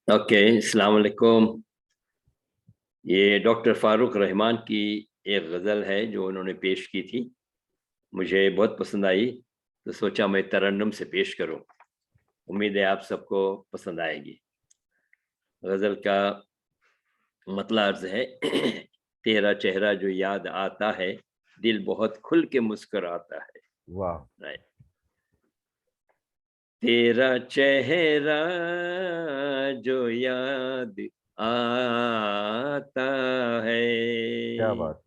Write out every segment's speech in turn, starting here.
Okay, अस्सलाम वालेकुम। ये डॉक्टर फारूक रहमान की एक गज़ल है जो उन्होंने पेश की थी। मुझे बहुत पसंद आई, तो सोचा मैं तरन्नुम से पेश करूं। उम्मीद है आप सबको पसंद आएगी। गज़ल का मतलब अर्ज है तेरा चेहरा जो याद आता है, दिल बहुत खुल के मुस्कुराता है। वाह। राइट। तेरा चेहरा जो याद आता है, क्या बात है।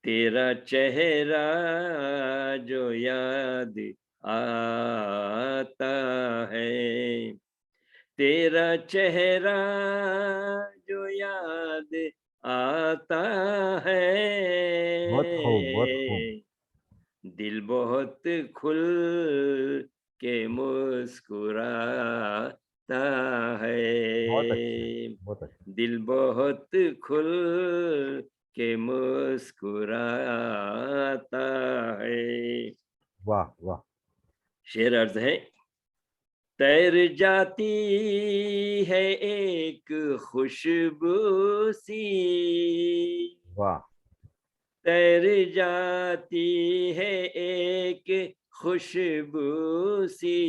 तेरा चेहरा जो याद आता है, तेरा चेहरा जो याद आता है, बहुत खूब, बहुत खूब। दिल बहुत खुल के मुस्कुराता बहुत अच्छे, है, बहुत अच्छे। दिल बहुत खुल के मुस्कुराता है। वाह, वाह। शेर अर्ज है। तैर जाती है एक खुशबू सी, वाह, तैर जाती है एक खुशबू सी,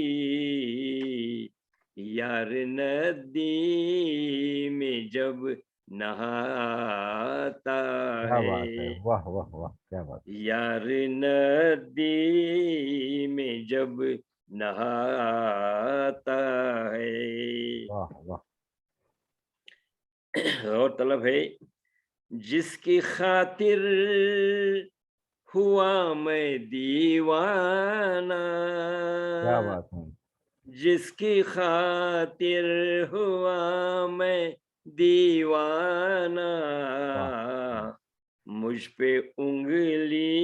यार नदी में जब नहाता क्या है, बात है। वाह, वाह, वाह, क्या बात। यार नदी में जब नहाता है। वाह, वाह। और तलब है। जिसकी खातिर हुआ मैं दीवाना, क्या बात है। जिसकी खातिर हुआ मैं दीवाना, वाह, वाह। मुझ पे उंगली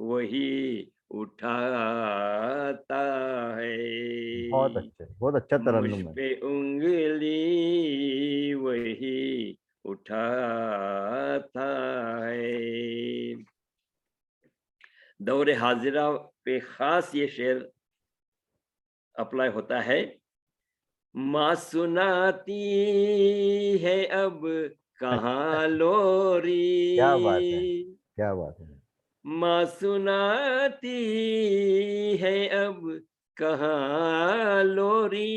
वही उठाता बहुत है, अच्छे, बहुत अच्छा मुझ तरन्नुम है। पे उंगली वही उठाता है। दौरे हाजिरा पे खास ये शेर अप्लाई होता है। माँ सुनाती है अब कहाँ लोरी, क्या बात है, क्या बात है। माँ सुनाती है अब कहाँ लोरी,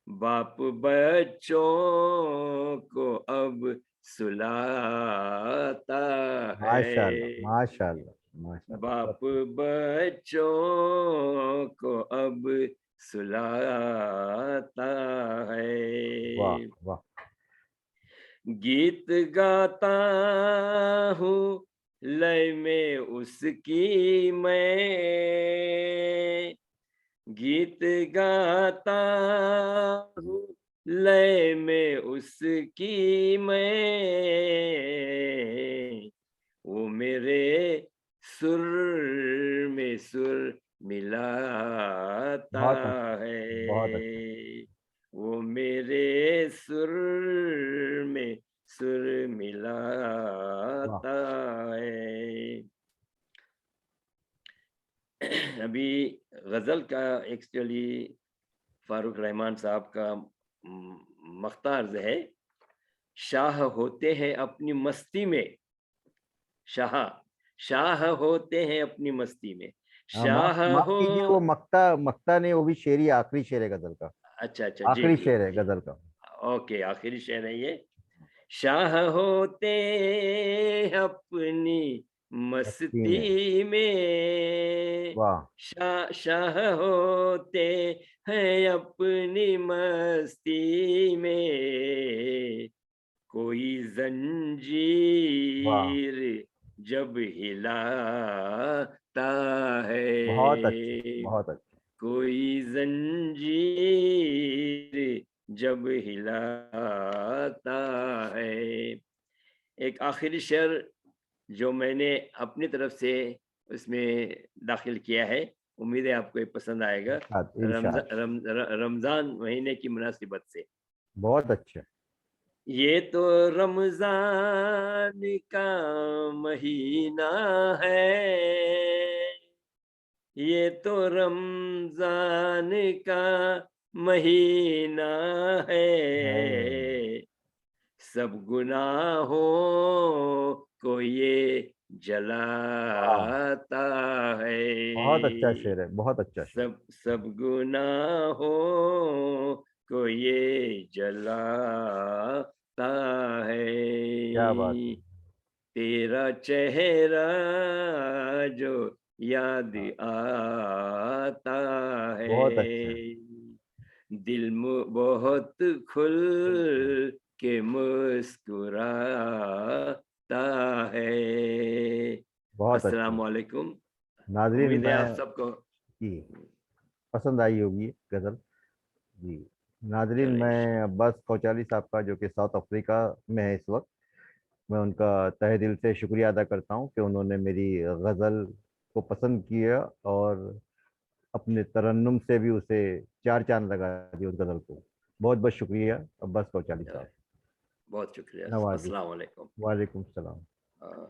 बाप बच्चों को अब सुलाता माशाल्लाह, है, माशाल्लाह, माशाल्लाह। बाप बच्चों को अब सुलाता वाह, है। वाह। गीत गाता हूँ लय में उसकी मैं, गीत गाता हूँ लय में उसकी मैं, वो मेरे सुर में सुर मिलाता बहुत अच्छा, बहुत अच्छा। है, वो मेरे सुर में सुर वाह। मिलाता है। अभी गजल का एक्चुअली फारूक रहमान साहब का मख्तार्ज है। शाह होते हैं अपनी मस्ती में, शाह शाह होते हैं अपनी मस्ती में, हाँ, माफ शाह माफ हो। कीजिए, वो मक्ता मक्ता नहीं, वो भी शेर ही आखिरी शेर है गजल का। अच्छा अच्छा, जी आखिरी जी शेर है जी। गजल का। ओके, आखिरी शेर है ये। शाह होते अपनी मस्ती में। मस्ती में, वाह। शाह शाह होते हैं अपनी मस्ती में, कोई वाह। जंजीर जब हिलाता बहुत अच्छे, है, बहुत अच्छे। कोई जंजीर जब हिलाता है। एक आखिरी शेर जो मैंने अपनी तरफ से उसमें दाखिल किया है, उम्मीद है आपको ये पसंद आएगा। इरशाद, इरशाद। रमजान महीने की मुनासिबत से। बहुत अच्छे। ये तो रमजान का महीना है, ये तो रमजान का महीना है, है। सब गुनाहों को ये वाह, जलाता बहुत अच्छा है। शेर है, बहुत अच्छा शेर। सब सब गुनाहों को ये जलाता क्या बात है। है। तेरा चेहरा जो याद हाँ, आता बहुत अच्छा। है, दिल बहुत खुल बिल्कुल। के मुस्कुराता है। बहुत अच्छा। अस्सलाम वालेकुम। नाजरीन, उम्मीद है मैं आप सबको जी पसंद आई होगी गजल। जी नाजरीन, चले मैं इंशाल्लाह। अब्बास कौचाली साहब का, जो कि साउथ अफ्रीका में है इस वक्त, मैं उनका तहे दिल से शुक्रिया अदा करता हूं कि उन्होंने मेरी गज़ल को पसंद किया और अपने तरन्नुम से भी उसे चार चांद लगा दिए उस गज़ल को। बहुत बहुत शुक्रिया अब्बास कौचाली साहब। बहुत शुक्रिया। नवाजी। अस्सलाम वालेकुम। वालेकुम सलाम। हाँ।